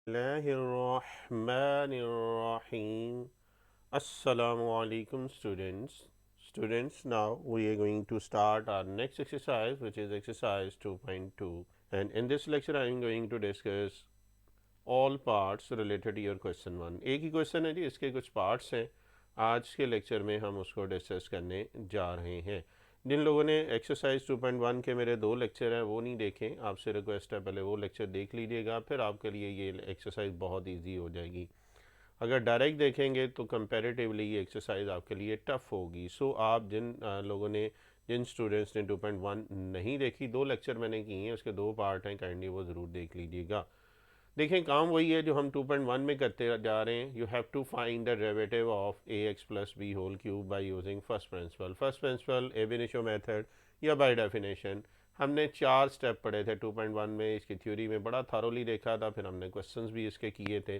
Bismillahirrahmanirrahim. Assalamu alaikum students. Now we are going to start our next exercise, which is exercise 2.2, and in this lecture I am going to discuss all parts related to your question 1. एक ही question है जी, इसके कुछ parts हैं। आज के lecture में हम उसको डिस्कस करने जा रहे हैं। जिन लोगों ने एक्सरसाइज 2.1 के मेरे 2 लेक्चर हैं वो नहीं देखें, आपसे रिक्वेस्ट है पहले वो लेक्चर देख लीजिएगा, फिर आपके लिए ये एक्सरसाइज बहुत इजी हो जाएगी। अगर डायरेक्ट देखेंगे तो कंपैरेटिवली ये एक्सरसाइज आपके लिए टफ़ होगी। सो आप जिन स्टूडेंट्स ने 2.1 नहीं देखी, 2 लेक्चर मैंने किए हैं, उसके 2 पार्ट हैं, काइंडली वो ज़रूर देख लीजिएगा। देखें, काम वही है जो हम 2.1 में करते जा रहे हैं। You have to find the derivative of A x plus B whole cube by using first principle ab initio method या बाय डेफिनेशन। हमने 4 स्टेप पढ़े थे 2.1 में, इसकी थ्योरी में बड़ा थारोली देखा था, फिर हमने क्वेश्चंस भी इसके किए थे।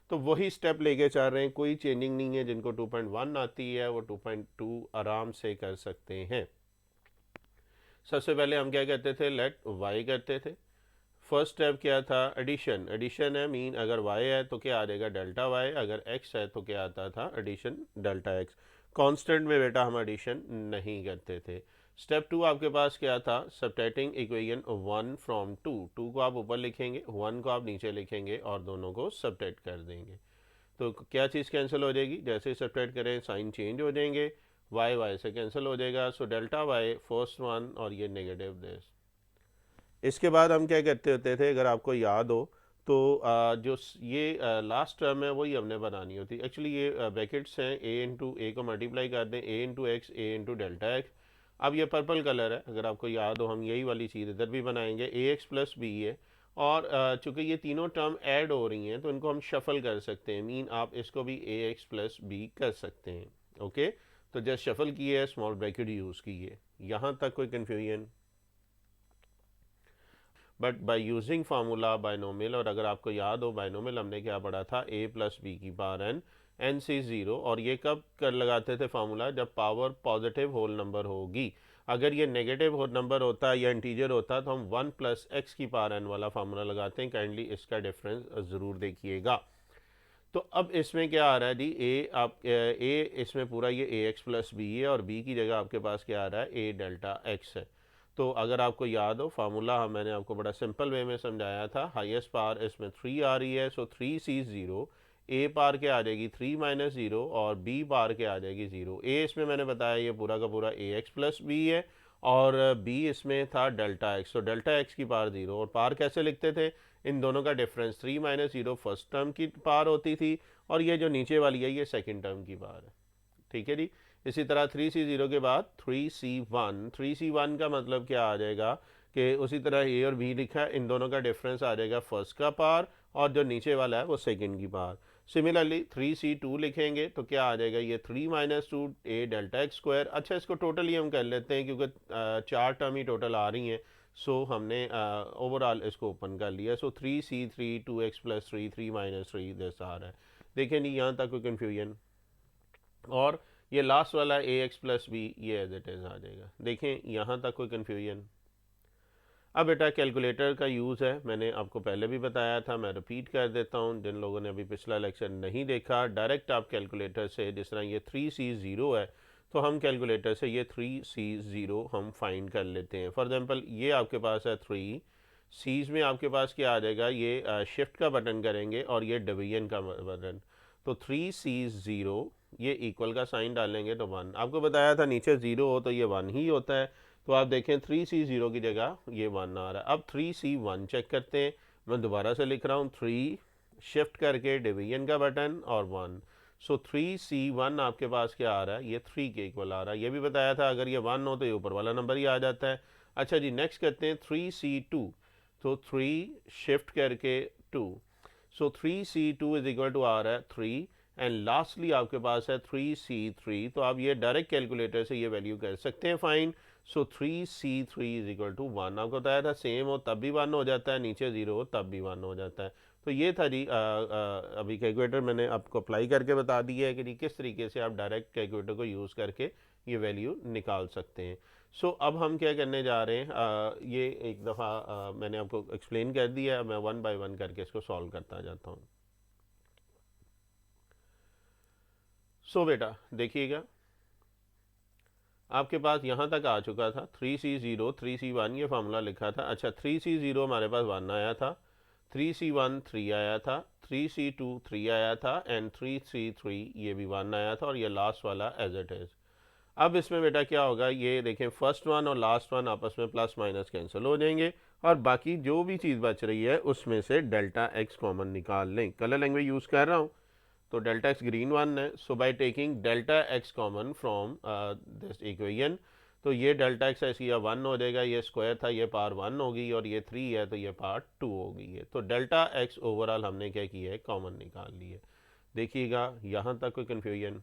तो वही स्टेप लेके चल रहे हैं, कोई चेंजिंग नहीं है। जिनको 2.1 आती है वो 2.2 आराम से कर सकते हैं। सबसे पहले हम क्या करते थे, लेट वाई करते थे। फर्स्ट स्टेप क्या था, एडिशन है, मीन अगर y है तो क्या आ जाएगा डेल्टा y, अगर x है तो क्या आता था एडिशन डेल्टा x। कांस्टेंट में बेटा हम एडिशन नहीं करते थे। स्टेप 2 आपके पास क्या था, सब्ट्रैक्टिंग इक्वेशन 1 फ्रॉम 2। 2 को आप ऊपर लिखेंगे, 1 को आप नीचे लिखेंगे और दोनों को सब्ट्रैक्ट कर देंगे। तो क्या चीज़ कैंसिल हो जाएगी, जैसे ही सब्ट्रैक्ट करें साइन चेंज हो जाएंगे, y से कैंसिल हो जाएगा। So delta y first one और ये नेगेटिव दिस। इसके बाद हम क्या करते होते थे, अगर आपको याद हो तो ये लास्ट टर्म है वही हमने बनानी होती। एक्चुअली ये ब्रैकेट्स हैं, ए इंटू ए को मल्टीप्लाई कर दें, ए इंटू एक्स, ए इंटू डेल्टा एक्स। अब ये पर्पल कलर है, अगर आपको याद हो हम यही वाली चीज़ इधर भी बनाएंगे, ए एक्स प्लस बी है। और चूँकि ये तीनों टर्म ऐड हो रही हैं तो इनको हम शफल कर सकते हैं, मीन आप इसको भी ए एक्स प्लस बी कर सकते हैं। ओके, तो जस्ट शफल किए है, स्मॉल ब्रैकेट यूज़ किए। यहाँ तक कोई confusion? But by using formula binomial, और अगर आपको याद हो बायनोमियल हमने क्या पढ़ा था, ए प्लस बी की power N, N C zero. और ये कब कर लगाते थे फार्मूला, जब पावर पॉजिटिव होल नंबर होगी। अगर ये नेगेटिव होल नंबर होता या इंटीजर होता तो हम 1 प्लस एक्स की पावर एन वाला फार्मूला लगाते हैं। काइंडली इसका डिफरेंस ज़रूर देखिएगा। तो अब इसमें क्या आ रहा है जी, ए इसमें पूरा ये ए एक्स प्लस बी है और बी की जगह आपके पास क्या आ रहा है, ए डेल्टा एक्स है। तो अगर आपको याद हो फार्मूला मैंने आपको बड़ा सिंपल वे में समझाया था। हाईएस्ट पावर इसमें 3 आ रही है, सो 3c0। ए पार के आ जाएगी 3 माइनस ज़ीरो और बी पार के आ जाएगी 0। ए इसमें मैंने बताया ये पूरा का पूरा ए एक्स प्लस बी है और बी इसमें था डेल्टा एक्स। तो डेल्टा एक्स की पार 0, और पार कैसे लिखते थे, इन दोनों का difference 3 minus zero first term की पार होती थी और ये जो नीचे वाली है ये सेकंड टर्म की पार है। ठीक है जी। इसी तरह 3c0 के बाद 3c1, 3c1 का मतलब क्या आ जाएगा कि उसी तरह ए और बी लिखा है, इन दोनों का डिफरेंस आ जाएगा फर्स्ट का पार और जो नीचे वाला है वो सेकंड की पार। सिमिलरली 3c2 लिखेंगे तो क्या आ जाएगा, ये 3 माइनस टू ए डेल्टा एक्स स्क्वायर। अच्छा, इसको टोटली हम कर लेते हैं क्योंकि 4 टर्म ही टोटल आ रही हैं। सो हमने ओवरऑल इसको ओपन कर लिया। So 3c3 2x plus 3 3 minus 3 this आ रहा है। देखें नहीं यहाँ तक कोई कन्फ्यूजन? और ये लास्ट वाला ए एक्स प्लस बी ये एज इट इज़ आ जाएगा। देखें यहाँ तक कोई कन्फ्यूजन? अब बेटा कैलकुलेटर का यूज़ है, मैंने आपको पहले भी बताया था, मैं रिपीट कर देता हूँ जिन लोगों ने अभी पिछला लेक्चर नहीं देखा। डायरेक्ट आप कैलकुलेटर से, जिस तरह ये 3c0 है तो हम कैलकुलेटर से ये 3c0 हम फाइंड कर लेते हैं। फॉर एग्जांपल ये आपके पास है 3 सीज में आपके पास क्या आ जाएगा, ये शिफ्ट का बटन करेंगे और ये डिवीजन का बटन। तो 3c0 ये इक्वल का साइन डालेंगे तो 1। आपको बताया था नीचे 0 हो तो ये 1 ही होता है। तो आप देखें 3c0 की जगह ये 1 आ रहा है। अब 3c1 चेक करते हैं, मैं दोबारा से लिख रहा हूँ, 3 शिफ्ट करके डिवीजन का बटन और 1। सो 3c1 आपके पास क्या आ रहा है, ये 3 के इक्वल आ रहा है। ये भी बताया था अगर ये 1 हो तो ये ऊपर वाला नंबर ही आ जाता है। अच्छा जी, नेक्स्ट करते हैं 3c2। तो 3 शिफ्ट करके 2, सो 3c2 इज इक्वल टू आ रहा है 3। एंड लास्टली आपके पास है 3c3। तो आप ये डायरेक्ट कैलकुलेटर से ये वैल्यू कर सकते हैं find. So 3c3 is equal to 1। आपको बताया था सेम हो तब भी 1 हो जाता है, नीचे 0 हो तब भी 1 हो जाता है। तो ये था जी अभी कैलकुलेटर मैंने आपको अप्लाई करके बता दिया है कि किस तरीके से आप डायरेक्ट कैलकुलेटर को यूज़ करके ये वैल्यू निकाल सकते हैं। अब हम क्या करने जा रहे हैं, ये एक दफ़ा मैंने आपको एक्सप्लेन कर दिया, मैं वन बाय वन करके इसको सॉल्व करता जाता हूँ। बेटा देखिएगा, आपके पास यहाँ तक आ चुका था 3C0 3C1 ये फार्मूला लिखा था। अच्छा 3C0 हमारे पास 1 आया था, 3C1 3 आया था, 3C2 3 आया था एंड 3C3 ये भी 1 आया था, और ये लास्ट वाला एज इट इज़। अब इसमें बेटा क्या होगा, ये देखें फर्स्ट वन और लास्ट वन आपस में प्लस माइनस कैंसिल हो जाएंगे, और बाकी जो भी चीज़ बच रही है उसमें से डेल्टा एक्स कॉमन निकाल लें। कलर लैंग्वेज यूज़ कर रहा हूँ, तो डेल्टा एक्स ग्रीन वन है, so by taking delta X common from this equation, तो ये डेल्टा एक्स ऐसी या वन हो जाएगा, ये स्क्वायर था ये पावर वन होगी, और ये 3 है तो ये पावर 2 होगी। है तो डेल्टा एक्स ओवरऑल हमने क्या किया है, कॉमन निकाल लिया। देखिएगा यहाँ तक कोई कन्फ्यूजन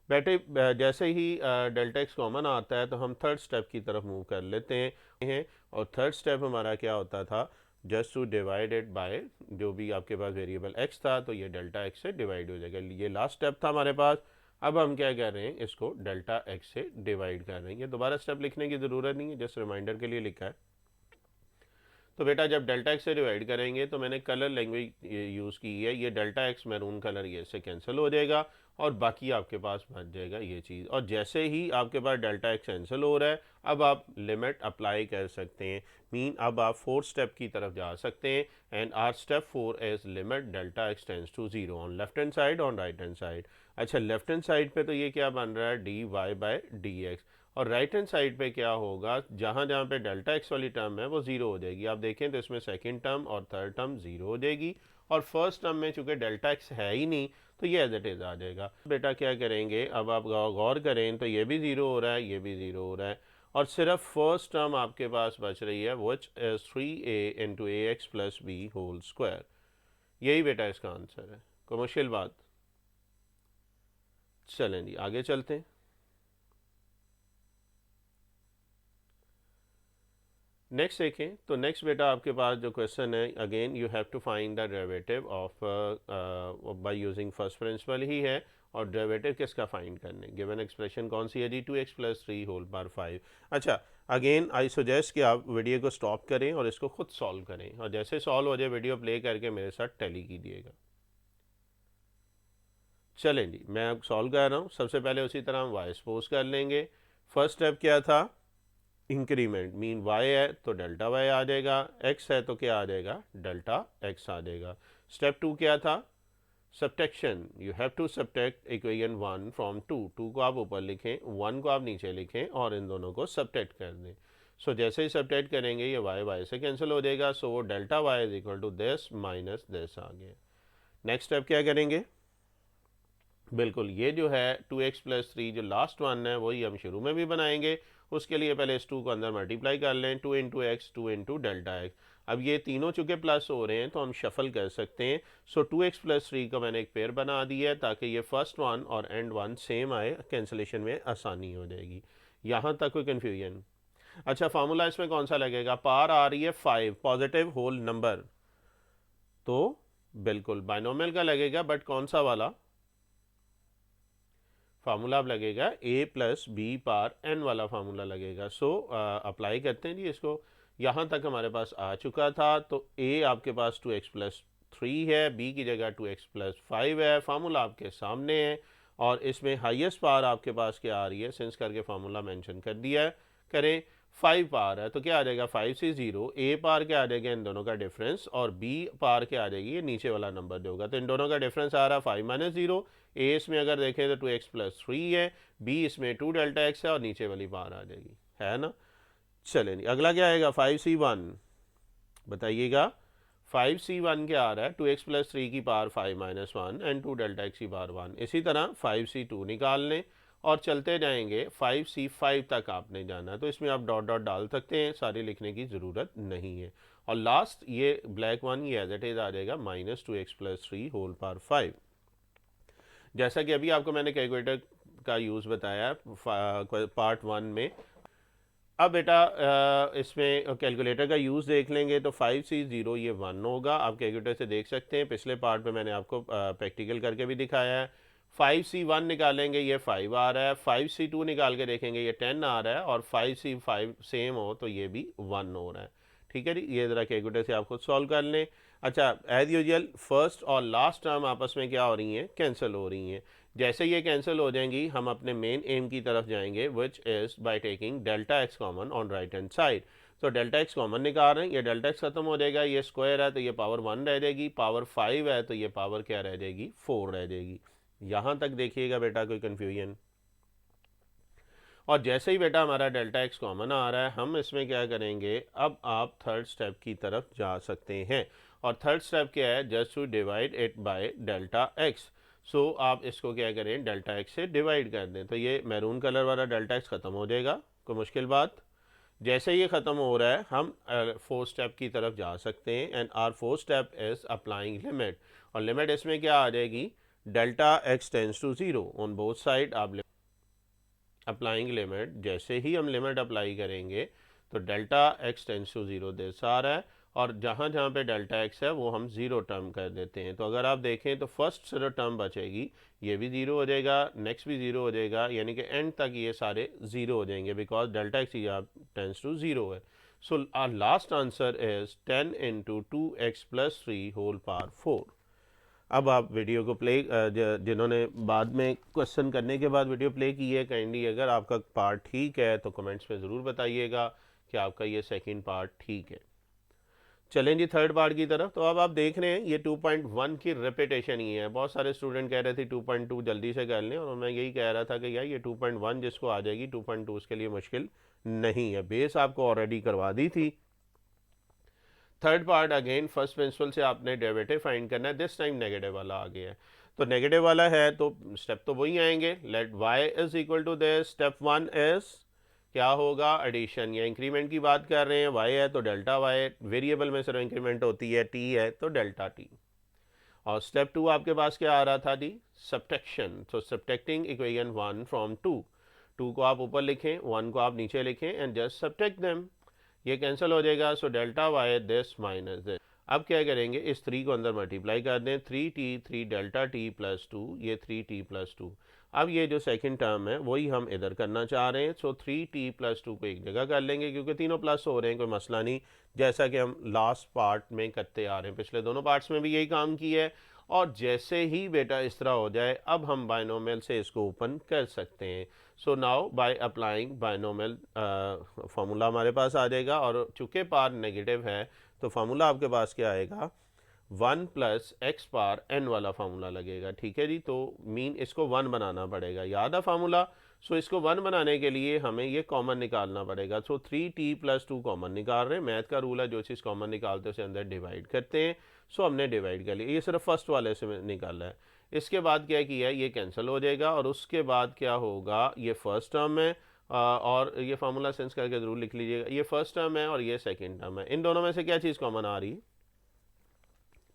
बेटे, जैसे ही डेल्टा एक्स कॉमन आता है तो हम थर्ड स्टेप की तरफ मूव कर लेते हैं, और थर्ड स्टेप हमारा क्या होता था, जस्ट टू डिवाइडेड बाय जो भी आपके पास वेरिएबल एक्स था, तो ये डेल्टा एक्स से डिवाइड हो जाएगा। ये लास्ट स्टेप था हमारे पास। अब हम क्या कर रहे हैं, इसको डेल्टा एक्स से डिवाइड कर रहे हैं। ये दोबारा स्टेप लिखने की ज़रूरत नहीं है, जस्ट रिमाइंडर के लिए लिखा है। तो बेटा जब डेल्टा एक्स से डिवाइड करेंगे तो मैंने कलर लैंग्वेज यूज़ की है, ये डेल्टा एक्स मैरून कलर ये से कैंसिल हो जाएगा, और बाकी आपके पास बच जाएगा ये चीज़। और जैसे ही आपके पास डेल्टा एक्स कैंसिल हो रहा है, अब आप लिमिट अप्लाई कर सकते हैं, मीन अब आप फोर्थ स्टेप की तरफ जा सकते हैं, and our step 4 is limit delta X tends to 0 on left hand side on right hand side. अच्छा लेफ्ट हैंड साइड पे तो ये क्या बन रहा है, D Y by D X, और राइट हैंड साइड पे क्या होगा, जहाँ जहाँ पे डेल्टा एक्स वाली टर्म है वो ज़ीरो हो जाएगी। आप देखें तो इसमें सेकंड टर्म और थर्ड टर्म ज़ीरो हो जाएगी, और फर्स्ट टर्म में चूंकि डेल्टा एक्स है ही नहीं तो ये एज इट इज़ आ जाएगा। बेटा क्या करेंगे, अब आप गौर करें तो ये भी ज़ीरो हो रहा है, ये भी ज़ीरो हो रहा है, और सिर्फ फर्स्ट टर्म आपके पास बच रही है, which is 3a into A x plus B whole square. यही बेटा इसका आंसर है। कोई मुश्किल बात? चलें जी आगे चलते हैं। नेक्स्ट देखें तो नेक्स्ट बेटा आपके पास जो क्वेश्चन है, again you have to find the derivative of by using first principle ही है, और डेरिवेटिव किसका फाइंड करने, गिवन एक्सप्रेशन कौन सी है जी, 2x प्लस 3 होल पावर 5। अच्छा अगेन आई सजेस्ट कि आप वीडियो को स्टॉप करें और इसको खुद सॉल्व करें, और जैसे सॉल्व हो जाए वीडियो प्ले करके मेरे साथ टैली कीजिएगा। चलें जी मैं अब सॉल्व कर रहा हूँ। सबसे पहले उसी तरह हम y सपोज कर लेंगे। फर्स्ट स्टेप क्या था, इंक्रीमेंट, मीन y है तो डेल्टा y आ जाएगा, x है तो क्या आ जाएगा, डेल्टा x आ जाएगा। स्टेप 2 क्या था, subtraction, you have to subtract equation 1 from 2, 2 को आप ऊपर लिखें, 1 को आप नीचे लिखें, और इन दोनों को सब्ट्रैक्ट कर दें। जैसे ही सब्ट्रैक्ट करेंगे ये y से कैंसिल हो जाएगा, वो delta y is equal to this minus this आ गया। नेक्स्ट स्टेप क्या करेंगे, बिल्कुल ये जो है 2x प्लस 3 जो लास्ट वन है वही हम शुरू में भी बनाएंगे। उसके लिए पहले इस 2 को अंदर मल्टीप्लाई कर लें, 2 into x 2 into delta x. अब ये तीनों चूँकि प्लस हो रहे हैं तो हम शफल कर सकते हैं। 2x प्लस 3 का मैंने एक पेयर बना दिया है ताकि ये फर्स्ट वन और एंड वन सेम आए, कैंसिलेशन में आसानी हो जाएगी। यहाँ तक कोई कन्फ्यूजन? अच्छा फार्मूला इसमें कौन सा लगेगा, पावर आ रही है 5 पॉजिटिव होल नंबर, तो बिल्कुल बाइनोमियल का लगेगा, बट कौन सा वाला फार्मूला अब लगेगा, a plus b power n वाला फार्मूला लगेगा। अप्लाई करते हैं जी इसको। यहाँ तक हमारे पास आ चुका था, तो a आपके पास 2x प्लस 3 है, b की जगह 2x प्लस 5 है, फार्मूला आपके सामने है, और इसमें हाईएस्ट पावर आपके पास क्या आ रही है, सिंस करके फार्मूला मेंशन कर दिया है, करें 5 पार है तो क्या आ जाएगा 5 से 0, a पार क्या आ जाएगा इन दोनों का डिफरेंस, और b पार क्या आ जाएगी, ये नीचे वाला नंबर जो होगा, तो इन दोनों का डिफरेंस आ रहा है 5 माइनस 0। a इसमें अगर देखें तो 2x प्लस 3 है, b इसमें 2 डेल्टा x है, और नीचे वाली पार आ जाएगी, है ना। चलें अगला क्या आएगा, 5c1, बताइएगा 5c1 क्या आ रहा है, 2x प्लस 3 की power 5 minus 1 and 2 delta x की पावर 1। इसी तरह 5c2 निकाल लें और चलते जाएंगे, 5c5 तक आपने जाना, तो इसमें आप डॉट डॉट डाल सकते हैं, सारी लिखने की ज़रूरत नहीं है। और लास्ट ये ब्लैक वन ये एज इट इज़ आ जाएगा minus 2x plus 3 whole power 5। जैसा कि अभी आपको मैंने कैलकुलेटर का यूज़ बताया पार्ट 1 में। अब बेटा इसमें कैलकुलेटर का यूज़ देख लेंगे तो 5c0 ये 1 होगा, आप कैलकुलेटर से देख सकते हैं, पिछले पार्ट में मैंने आपको प्रैक्टिकल करके भी दिखाया है। 5C1 निकालेंगे ये 5 आ रहा है, 5C2 निकाल के देखेंगे ये 10 आ रहा है, और 5C5 सेम हो तो ये भी 1 हो रहा है। ठीक है जी, ये ज़रा कैलकुलेटर से आप खुद सॉल्व कर लें। अच्छा, एज यूजुअल फर्स्ट और लास्ट टर्म आपस में क्या हो रही हैं, कैंसिल हो रही हैं। जैसे ये कैंसिल हो जाएंगी हम अपने मेन एम की तरफ जाएंगे, which is by taking delta X common on right hand side. तो डेल्टा एक्स कॉमन निकाल रहे हैं, ये डेल्टा एक्स खत्म हो जाएगा, ये स्क्वायर है तो ये पावर 1 रह जाएगी, पावर 5 है तो ये पावर क्या रह जाएगी, 4 रह जाएगी। यहाँ तक देखिएगा बेटा, कोई कन्फ्यूजन? और जैसे ही बेटा हमारा डेल्टा एक्स कॉमन आ रहा है, हम इसमें क्या करेंगे, अब आप थर्ड स्टेप की तरफ जा सकते हैं। और थर्ड स्टेप क्या है, just to divide it by delta X. So आप इसको क्या करें, डेल्टा एक्स से डिवाइड कर दें, तो ये मैरून कलर वाला डेल्टा एक्स ख़त्म हो जाएगा। कोई मुश्किल बात? जैसे ये ख़त्म हो रहा है हम फोर्थ स्टेप की तरफ जा सकते हैं, and our fourth step is applying limit. और लिमिट इसमें क्या आ जाएगी, delta X tends to zero on both side. आप अप्लाइंग लिमिट, जैसे ही हम लिमिट अप्लाई करेंगे तो delta X tends to zero this आ रहा है, और जहाँ जहाँ पे डेल्टा एक्स है वो हम ज़ीरो टर्म कर देते हैं। तो अगर आप देखें तो फर्स्ट टर्म बचेगी, ये भी ज़ीरो हो जाएगा, नेक्स्ट भी ज़ीरो हो जाएगा, यानी कि एंड तक ये सारे ज़ीरो हो जाएंगे, because delta X tends to zero है। So our last answer is 10 into 2x plus 3 whole power 4। अब आप वीडियो को प्ले, जिन्होंने बाद में क्वेश्चन करने के बाद वीडियो प्ले की है, काइंडली अगर आपका पार्ट ठीक है तो कमेंट्स में ज़रूर बताइएगा कि आपका ये सेकंड पार्ट ठीक है। चलें जी थर्ड पार्ट की तरफ। तो अब आप देख रहे हैं ये 2.1 की रिपीटेशन ही है। बहुत सारे स्टूडेंट कह रहे थे 2.2 जल्दी से कर लें, और मैं यही कह रहा था कि यार ये 2.1 जिसको आ जाएगी 2.2 उसके लिए मुश्किल नहीं है, बेस आपको ऑलरेडी करवा दी थी। Third part again first principle से आपने डेरिवेटिव फाइंड करना है, दिस टाइम नेगेटिव वाला आ गया है। तो नेगेटिव वाला है तो स्टेप तो वही आएंगे, let y is equal to this. Step 1 is क्या होगा, एडिशन या इंक्रीमेंट की बात कर रहे हैं, y है तो डेल्टा y, वेरिएबल में सिर्फ इंक्रीमेंट होती है, t है तो डेल्टा t। और स्टेप 2 आपके पास क्या आ रहा था जी, सब्ट्रैक्शन। तो सब्ट्रैक्टिंग इक्वेशन 1 फ्रॉम 2, 2 को आप ऊपर लिखें, 1 को आप नीचे लिखें, एंड जस्ट सब्ट्रैक्ट देम, ये कैंसिल हो जाएगा। So delta why this minus this. अब क्या करेंगे, इस 3 को अंदर मल्टीप्लाई कर दें, 3t 3 डेल्टा t प्लस 2, ये 3t प्लस 2। अब ये जो सेकंड टर्म है वही हम इधर करना चाह रहे हैं। सो 3t प्लस 2 को एक जगह कर लेंगे, क्योंकि तीनों प्लस हो रहे हैं, कोई मसला नहीं, जैसा कि हम लास्ट पार्ट में करते आ रहे हैं, पिछले दोनों पार्ट्स में भी यही काम किया है। और जैसे ही बेटा इस तरह हो जाए, अब हम बाइनोमियल से इसको ओपन कर सकते हैं। So now by applying binomial formula हमारे पास आ जाएगा, और चूँकि पार नेगेटिव है तो फार्मूला आपके पास क्या आएगा, 1 प्लस एक्स पार n वाला फार्मूला लगेगा। ठीक है जी, तो मीन इसको 1 बनाना पड़ेगा, याद है फार्मूला। सो इसको 1 बनाने के लिए हमें ये कॉमन निकालना पड़ेगा। सो 3t प्लस 2 कॉमन निकाल रहे हैं, मैथ का रूल है, जो चीज़ कॉमन निकालते हैं उसे अंदर डिवाइड करते हैं। सो हमने डिवाइड कर लिया, ये सिर्फ फर्स्ट वाले से निकाला है। इसके बाद क्या किया है, ये कैंसिल हो जाएगा, और उसके बाद क्या होगा, ये फर्स्ट टर्म है, और ये फार्मूला सेंस करके जरूर लिख लीजिएगा, ये फर्स्ट टर्म है और ये सेकंड टर्म है, इन दोनों में से क्या चीज़ कॉमन आ रही है,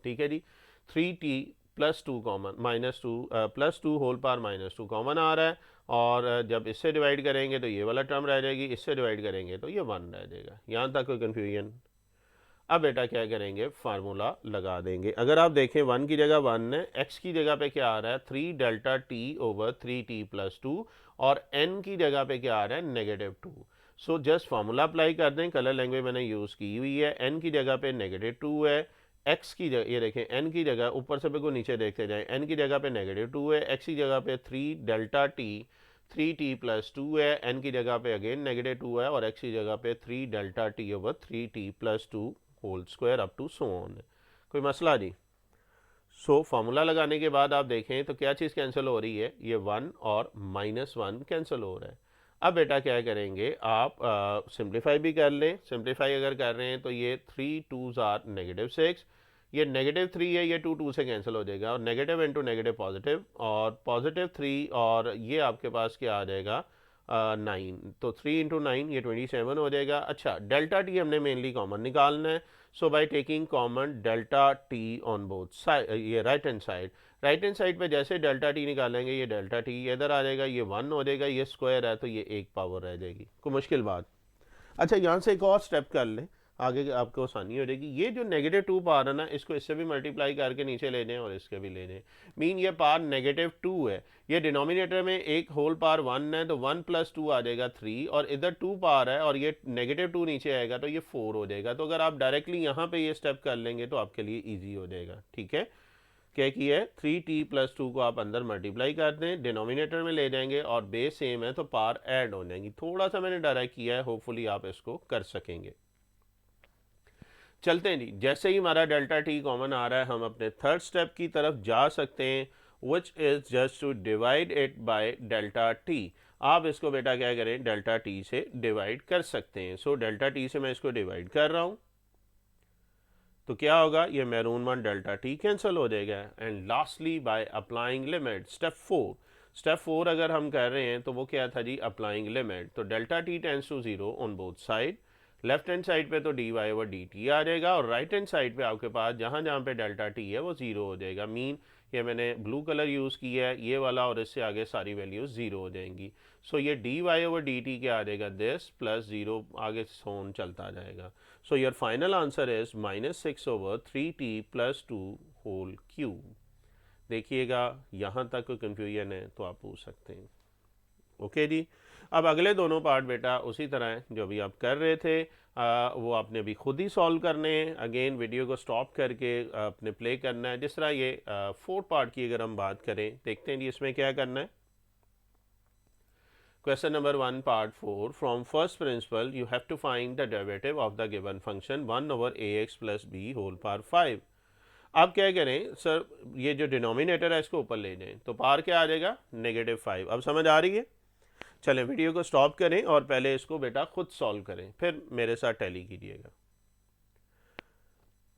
ठीक है जी, 3t plus 2 common, minus 2 plus 2 whole power minus 2 common आ रहा है। और जब इससे डिवाइड करेंगे तो ये वाला टर्म रह जाएगी, इससे डिवाइड करेंगे तो ये 1 रह जाएगा। यहाँ तक कोई कन्फ्यूजन? अब बेटा क्या करेंगे, फार्मूला लगा देंगे। अगर आप देखें 1 की जगह 1 है, x की जगह पे क्या आ रहा है, 3 delta t over 3t plus 2, और n की जगह पे क्या आ रहा है, negative 2। So just formula apply कर दें, कलर लैंग्वेज मैंने यूज़ की हुई है। n की जगह पे नेगेटिव 2 है, x की जगह ये देखें, n की जगह ऊपर से बिल्कुल नीचे देखते जाएं, n की जगह पे नेगेटिव 2 है, x की जगह पे 3 डेल्टा t 3t प्लस 2 है, n की जगह पे अगेन नेगेटिव 2 है, और x की जगह पे 3 delta t over 3t plus 2 whole square up to so on. कोई मसला जी? सो फार्मूला लगाने के बाद आप देखें तो क्या चीज़ कैंसिल हो रही है, ये 1 और -1 कैंसिल हो रहा है। अब बेटा क्या करेंगे, आप सिंप्लीफाई भी कर लें। सिंप्लीफाई अगर कर रहे हैं तो ये 3 2s आर -6, ये -3 है, ये 2 2 से कैंसिल हो जाएगा, और नेगेटिव इंटू नेगेटिव पॉजिटिव, और पॉजिटिव 3, और ये आपके पास क्या आ जाएगा, 9। तो 3 इंटू 9 ये 27 हो जाएगा। अच्छा, डेल्टा टी हमने मेनली कॉमन निकालना है। So by taking common delta T on both side, ये राइट हैंड साइड पे जैसे डेल्टा टी निकालेंगे, ये डेल्टा टी इधर आ जाएगा, ये 1 हो जाएगा, ये स्क्वायर है तो ये एक पावर रह जाएगी। कोई मुश्किल बात? अच्छा, यहाँ से एक और स्टेप कर लें, आगे आपको आसानी हो जाएगी। ये जो -2 पावर है ना, इसको इससे भी मल्टीप्लाई करके नीचे ले जाएं और इसके भी ले जाएं, मीन ये पावर -2 है। ये डिनोमिनेटर में एक होल पावर 1 है, तो 1 + 2 आ जाएगा 3, और इधर 2 पावर है और ये -2 नीचे आएगा तो ये 4 हो जाएगा। तो अगर आप डायरेक्टली यहाँ पे ये स्टेप कर लेंगे तो आपके लिए ईजी हो जाएगा। ठीक है, क्या की है 3t + 2 को आप अंदर मल्टीप्लाई कर दें, डिनोमिनेटर में ले जाएंगे और बेस सेम है तो पावर ऐड हो जाएंगी। थोड़ा सा मैंने डायरेक्ट किया है, होपफुली आप इसको कर सकेंगे। चलते हैं जी, जैसे ही हमारा डेल्टा टी कॉमन आ रहा है हम अपने थर्ड स्टेप की तरफ जा सकते हैं, which is just to divide it by delta t. आप इसको बेटा क्या करें, डेल्टा टी से डिवाइड कर सकते हैं। सो डेल्टा टी से मैं इसको डिवाइड कर रहा हूँ, तो क्या होगा, ये मैरून 1 डेल्टा टी कैंसिल हो जाएगा। And lastly by applying limit, step 4 अगर हम कर रहे हैं तो वो क्या था जी, अप्लाइंग लिमिट। तो delta t tends to 0 on both side, left hand side पे तो dy/dt आ जाएगा, और राइट हैंड साइड पे आपके पास जहाँ जहाँ पे डेल्टा टी है वो 0 हो जाएगा। मीन ये मैंने ब्लू कलर यूज़ किया है ये वाला, और इससे आगे सारी वैल्यूज 0 हो जाएंगी। सो ये dy/dt क्या आ जाएगा, दिस प्लस 0 आगे सोन चलता जाएगा। So your final answer is -6/3t + 2 whole cube. देखिएगा यहाँ तक कोई कन्फ्यूजन है तो आप पूछ सकते हैं। ओके जी, अब अगले दोनों पार्ट बेटा उसी तरह है जो अभी आप कर रहे थे, वो आपने अभी खुद ही सॉल्व करने हैं। अगेन वीडियो को स्टॉप करके आपने प्ले करना है। जिस तरह ये फोर्थ पार्ट की अगर हम बात करें, देखते हैं जी इसमें क्या करना है। Question number 1 part 4, from first principle you have to find the derivative of the given function 1/ax + b whole power 5। अब क्या करें सर, ये जो डिनोमिनेटर है इसको ऊपर ले जाएं तो पावर क्या आ जाएगा, -5। अब समझ आ रही है? चलें वीडियो को स्टॉप करें और पहले इसको बेटा खुद सॉल्व करें, फिर मेरे साथ टैली कीजिएगा।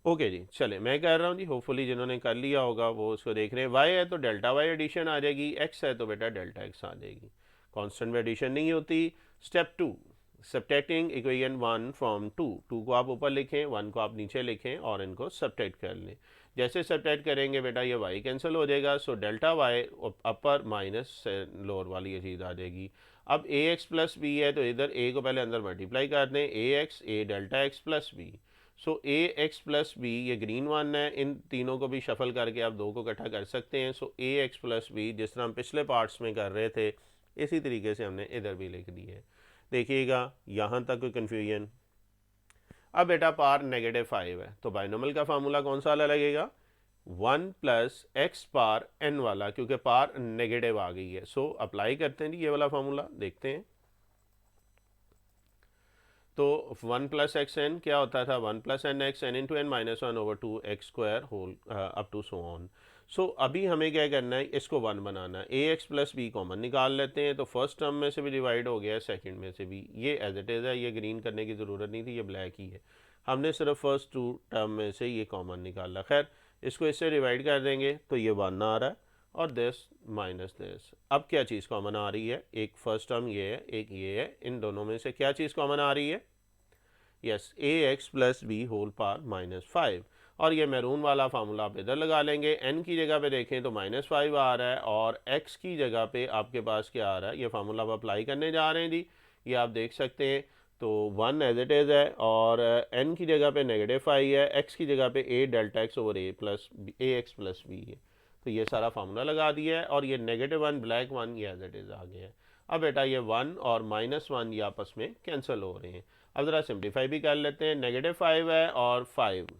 ओके जी, चले मैं कह रहा हूँ जी, होपफुली जिन्होंने कर लिया होगा वो उसको देख रहे हैं। y है तो डेल्टा y एडिशन आ जाएगी, x है तो बेटा डेल्टा x आ जाएगी। कांस्टेंट में एडिशन नहीं होती। Step 2, subtracting equation 1 from 2। 2 को आप ऊपर लिखें, 1 को आप नीचे लिखें और इनको सब्ट्रैक्ट कर लें। जैसे सब्ट्रैक्ट करेंगे बेटा ये y कैंसिल हो जाएगा, सो डेल्टा y अपर माइनस लोअर वाली ये चीज़ आ जाएगी। अब ax + b है तो इधर a को पहले अंदर मल्टीप्लाई कर दें, ax a delta x + b। So ax + b ये ग्रीन 1 है, इन तीनों को भी शफल करके आप दो को इकट्ठा कर सकते हैं। सो ax + b जिस तरह हम पिछले पार्ट्स में कर रहे थे इसी तरीके से हमने इधर भी लिख दी है। देखिएगा यहाँ तक कोई कन्फ्यूजन। अब बेटा पावर -5 है तो बाइनोमियल का फार्मूला कौन सा वाला लगेगा, 1 + x पावर n वाला, क्योंकि पावर नेगेटिव आ गई है। सो अप्लाई करते हैं जी ये वाला फार्मूला, देखते हैं। तो 1 + xn क्या होता था, 1 + nx n × n - 1/2x² whole up to so on. So अभी हमें क्या करना है, इसको 1 बनाना है। ax + b कॉमन निकाल लेते हैं तो फर्स्ट टर्म में से भी डिवाइड हो गया है, सेकंड में से भी। ये एज इट इज़ है, ये ग्रीन करने की ज़रूरत नहीं थी, ये ब्लैक ही है। हमने सिर्फ फर्स्ट 2 टर्म में से ये कॉमन निकाला। खैर इसको इससे डिवाइड कर देंगे तो ये 1 आ रहा है और दिस माइनस दिस। अब क्या चीज़ कॉमन आ रही है, एक फर्स्ट टर्म ये है, एक ये है, इन दोनों में से क्या चीज़ कॉमन आ रही है, yes ax + b whole power -5। और ये मैरून वाला फार्मूला आप इधर लगा लेंगे। n की जगह पे देखें तो -5 आ रहा है और x की जगह पे आपके पास क्या आ रहा है, ये फार्मूला आप अप्लाई करने जा रहे हैं जी, ये आप देख सकते हैं। तो 1 एज इट इज़ है और n की जगह पे -5 है, x की जगह पे a डेल्टा x/ax + b है। तो ये सारा फार्मूला लगा दिया है और ये -1 ब्लैक 1 ये एज इट इज़ आ गया है। अब बेटा ये 1 और -1 ये आपस में कैंसिल हो रहे हैं। अब ज़रा सिंप्लीफाई भी कर लेते हैं। -5 है और 5,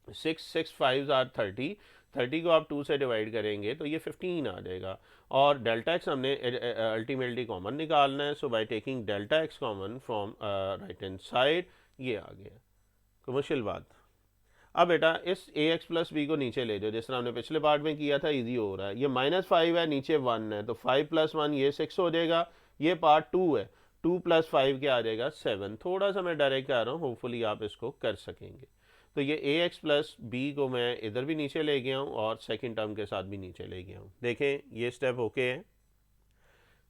6 5 आर 30, 30 को आप 2 से डिवाइड करेंगे तो ये 15 आ जाएगा। और डेल्टा एक्स हमने अल्टीमेटली कॉमन निकालना है। So by taking delta X common from right hand side, ये आ गया। कोई मुश्किल बात। अब बेटा इस ax + b को नीचे ले जाओ, जिस तरह हमने पिछले पार्ट में किया था, इजी हो रहा है। ये -5 है, नीचे 1 है तो 5 + 1 ये 6 हो जाएगा। ये पार्ट 2 है, 2 + 5 क्या आ जाएगा, 7। थोड़ा सा मैं डायरेक्ट कर रहा हूँ, होपफुली आप इसको कर सकेंगे। तो ये ax + b को मैं इधर भी नीचे ले गया हूँ और सेकेंड टर्म के साथ भी नीचे ले गया हूँ। देखें ये स्टेप ओके है।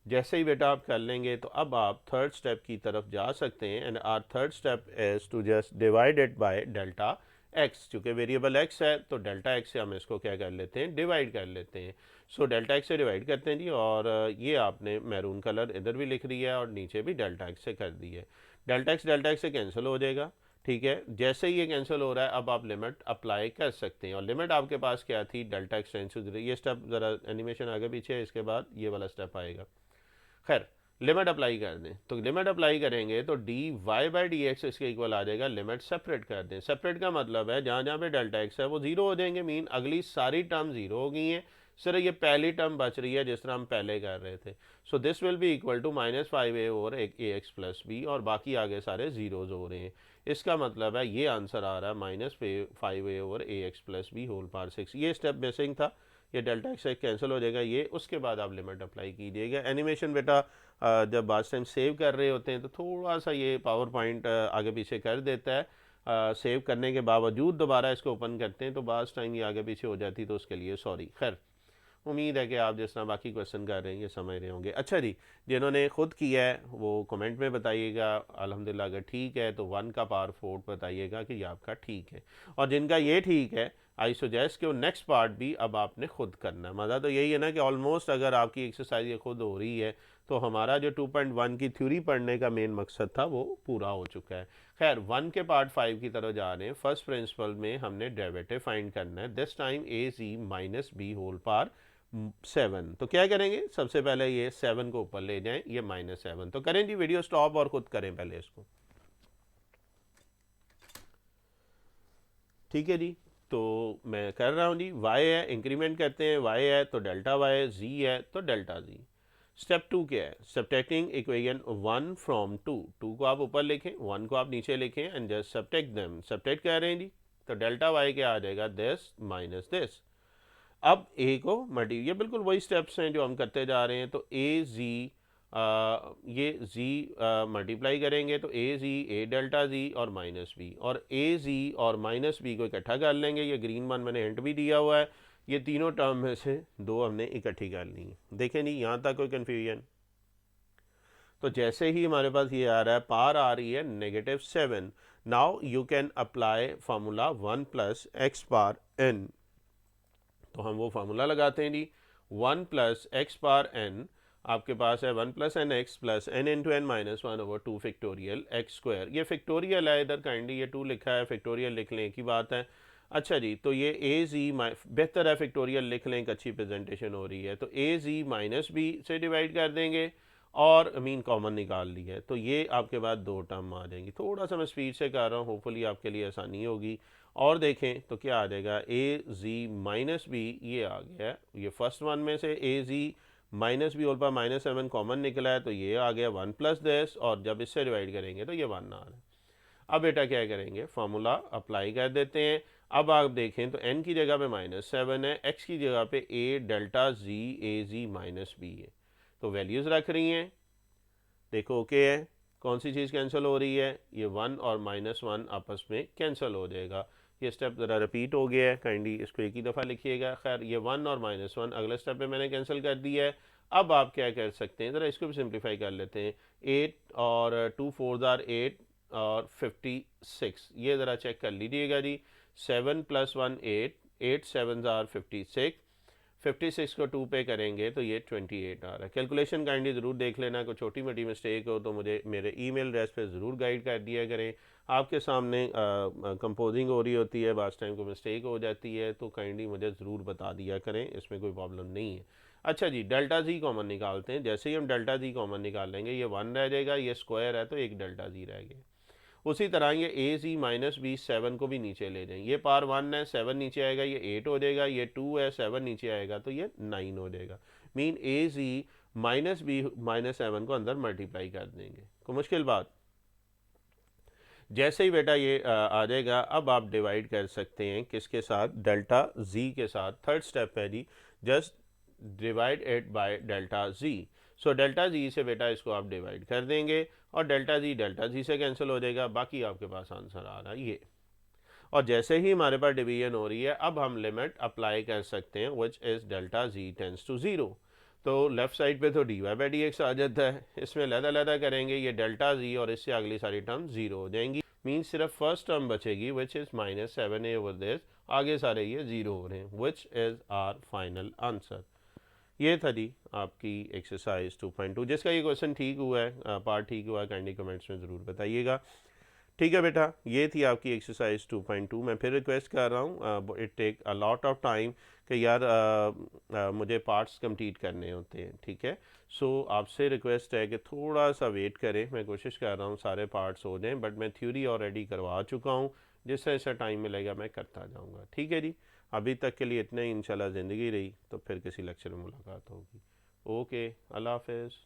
जैसे ही बेटा आप कर लेंगे तो अब आप थर्ड स्टेप की तरफ जा सकते हैं। And our third step is to just divide it by delta x. चूँकि वेरिएबल एक्स है तो डेल्टा एक्स से हम इसको क्या कर लेते हैं, डिवाइड कर लेते हैं। सो डेल्टा एक्स से डिवाइड करते हैं जी, और ये आपने मैरून कलर इधर भी लिख दिया है और नीचे भी डेल्टा एक्स से कर दी है। डेल्टा एक्स से कैंसिल हो जाएगा, ठीक है, जैसे ही ये कैंसिल हो रहा है अब आप लिमिट अप्लाई कर सकते हैं। और लिमिट आपके पास क्या थी, डेल्टा एक्सटेंस टू 0। ये स्टेप ज़रा एनिमेशन आगे पीछे है, इसके बाद ये वाला स्टेप आएगा। खैर, लिमिट अप्लाई कर दें, तो लिमिट अप्लाई करेंगे तो D Y by D x इसके इक्वल आ जाएगा। लिमिट सेपरेट कर दें, सेपरेट का मतलब है जहाँ जहाँ पे डेल्टा एक्स है वो जीरो हो जाएंगे, मीन अगली सारी टर्म जीरो हो गई हैं, सिर्फ ये पहली टर्म बच रही है जिस तरह हम पहले कर रहे थे। So this will be equal to -5a over A x plus b, और बाकी आगे सारे जीरोज हो रहे हैं। इसका मतलब है ये आंसर आ रहा है -5a ओवर ए x plus B whole power 6। ये स्टेप मिसिंग था, ये डेल्टा एक्स कैंसिल हो जाएगा ये, उसके बाद आप लिमिट अप्लाई कीजिएगा। एनिमेशन बेटा जब बास टाइम सेव कर रहे होते हैं तो थोड़ा सा ये पावर पॉइंट आगे पीछे कर देता है। सेव करने के बावजूद दोबारा इसको ओपन करते हैं तो बास टाइम ये आगे पीछे हो जाती, तो उसके लिए सॉरी। खैर, उम्मीद है कि आप जिस तरह बाकी क्वेश्चन कर रहे हैं ये समझ रहे होंगे। अच्छा जी, जिन्होंने खुद किया है वो कमेंट में बताइएगा, अल्हम्दुलिल्लाह अगर ठीक है तो 1 का पावर 4 बताइएगा कि ये आपका ठीक है, और जिनका ये ठीक है आई सजेस्ट कि वो नेक्स्ट पार्ट भी अब आपने खुद करना है। मज़ा तो यही है ना कि ऑलमोस्ट अगर आपकी एक्सरसाइज ये खुद हो रही है तो हमारा जो 2.1 की थ्योरी पढ़ने का मेन मकसद था वो पूरा हो चुका है। खैर, 1 के पार्ट 5 की तरफ जा रहे हैं। फर्स्ट प्रिंसिपल में हमने डेरिवेटिव फाइंड करना है, this time a ji minus B whole power 7। तो क्या करेंगे, सबसे पहले ये 7 को ऊपर ले जाएं, ये -7। तो करें जी, वीडियो स्टॉप और खुद करें पहले इसको। ठीक है जी, तो मैं कर रहा हूँ जी। y है, इंक्रीमेंट करते हैं, y है तो डेल्टा y, z है तो डेल्टा z। स्टेप 2 क्या है, सब्ट्रैक्टिंग इक्वेशन 1 फ्रॉम 2। 2 को आप ऊपर लिखें, 1 को आप नीचे लिखें, and just subtract them. Subtract कर रहे हैं जी, तो डेल्टा y क्या आ जाएगा, दिस माइनस दिस। अब a को मल्टी, ये बिल्कुल वही स्टेप्स हैं जो हम करते जा रहे हैं। तो a z ये z मल्टीप्लाई करेंगे तो a z a delta z और -b, और a z और -b को इकट्ठा कर लेंगे। ये ग्रीन वन मैंने हिंट भी दिया हुआ है, ये तीनों टर्म में से दो हमने इकट्ठी कर ली है। देखें नहीं, यहाँ तक कोई कन्फ्यूजन? तो जैसे ही हमारे पास ये आ रहा है, पार आ रही है -7, now you can apply formula 1 plus x power n। तो हम वो फार्मूला लगाते हैं जी, 1 प्लस एक्स पार n आपके पास है 1 plus n x plus n into n minus 1 over 2 factorial x square. ये फैक्टोरियल है, इधर काइंडली ये 2 लिखा है, फैक्टोरियल लिख लें की बात है। अच्छा जी, तो ये ए जी बेहतर है फैक्टोरियल लिख लें, एक अच्छी प्रेजेंटेशन हो रही है। तो ए जी माइनस बी से डिवाइड कर देंगे और मीन कॉमन निकाल ली है, तो ये आपके बाद दो टर्म आ जाएंगी। थोड़ा सा मैं स्पीड से कर रहा हूँ, होपफुली आपके लिए आसानी होगी। और देखें तो क्या आ जाएगा, ए जी माइनस बी ये आ गया है, ये फर्स्ट वन में से A ji minus B whole power -7 common निकला है, तो ये आ गया 1 प्लस दिस, और जब इससे डिवाइड करेंगे तो ये 1 आ रहा है। अब बेटा क्या करेंगे, फार्मूला अप्लाई कर देते हैं। अब आप देखें तो n की जगह पे -7 है, x की जगह पे a delta z a z minus b है, तो वैल्यूज़ रख रही हैं। देखो ओके है, कौन सी चीज़ कैंसिल हो रही है, ये 1 और -1 आपस में कैंसिल हो जाएगा। ये स्टेप ज़रा रिपीट हो गया है, काइंडली इसको एक ही दफ़ा लिखिएगा। खैर, ये 1 और -1 अगले स्टेप पे मैंने कैंसिल कर दिया है। अब आप क्या कर सकते हैं, ज़रा इसको भी सिंप्लीफाई कर लेते हैं। 8 और 2 4 आर 8 और 56, ये ज़रा चेक कर लीजिएगा जी। 7 + 1 8, 8 7 आर 56, 56 को 2 पे करेंगे तो ये 28 आ रहा है। कैलकुलेशन काइंडली ज़रूर देख लेना, कोई छोटी मोटी मिस्टेक हो तो मुझे मेरे ईमेल एड्रेस पे ज़रूर गाइड कर दिया करें। आपके सामने कंपोजिंग हो रही होती है, बास टाइम को मिस्टेक हो जाती है, तो काइंडली मुझे ज़रूर बता दिया करें, इसमें कोई प्रॉब्लम नहीं है। अच्छा जी, डेल्टा जी कॉमन निकालते हैं। जैसे ही हम डेल्टा जी कॉमन निकाल लेंगे, ये 1 रह जाएगा, ये स्क्वायर है तो एक डेल्टा जी रह गया। उसी तरह ये ए जी माइनस बी 7 को भी नीचे ले जाएंगे, ये पार 1 है, 7 नीचे आएगा, ये 8 हो जाएगा, ये 2 है, 7 नीचे आएगा तो ये 9 हो जाएगा। मीन ए जी माइनस बी -7 को अंदर मल्टीप्लाई कर देंगे, कोई मुश्किल बात? जैसे ही बेटा ये आ जाएगा, अब आप डिवाइड कर सकते हैं किसके साथ, डेल्टा जी के साथ। थर्ड स्टेप है जी, just divide it by delta G. So delta G से बेटा इसको आप डिवाइड कर देंगे और डेल्टा जी से कैंसिल हो जाएगा, बाकी आपके पास आंसर आ रहा है ये। और जैसे ही हमारे पास डिवीजन हो रही है, अब हम लिमिट अप्लाई कर सकते हैं, which is delta G tends to 0। तो लेफ्ट साइड पे तो D Y by D X आ जाता है, इसमें लहदा करेंगे, ये डेल्टा जी और इससे अगली सारी टर्म 0 हो जाएंगी। मीन्स सिर्फ फर्स्ट टर्म बचेगी, which is -7a over this, आगे सारे ये 0 हो रहे हैं, which is our final answer. ये था जी आपकी एक्सरसाइज 2.2, जिसका ये क्वेश्चन ठीक हुआ है, पार्ट ठीक हुआ है, काइंडली कमेंट्स में ज़रूर बताइएगा। ठीक है बेटा, ये थी आपकी एक्सरसाइज 2.2। मैं फिर रिक्वेस्ट कर रहा हूँ, it take a lot of time कि यार मुझे पार्ट्स कंप्लीट करने होते हैं, ठीक है। सो आपसे रिक्वेस्ट है कि थोड़ा सा वेट करें, मैं कोशिश कर रहा हूँ सारे पार्ट्स हो जाएं, बट मैं थ्योरी ऑलरेडी करवा चुका हूँ। जिस जैसा टाइम मिलेगा मैं करता जाऊँगा, ठीक है जी। अभी तक के लिए इतना ही, इंशाल्लाह ज़िंदगी रही तो फिर किसी लेक्चर में मुलाकात होगी। ओके, अल्लाह हाफिज़।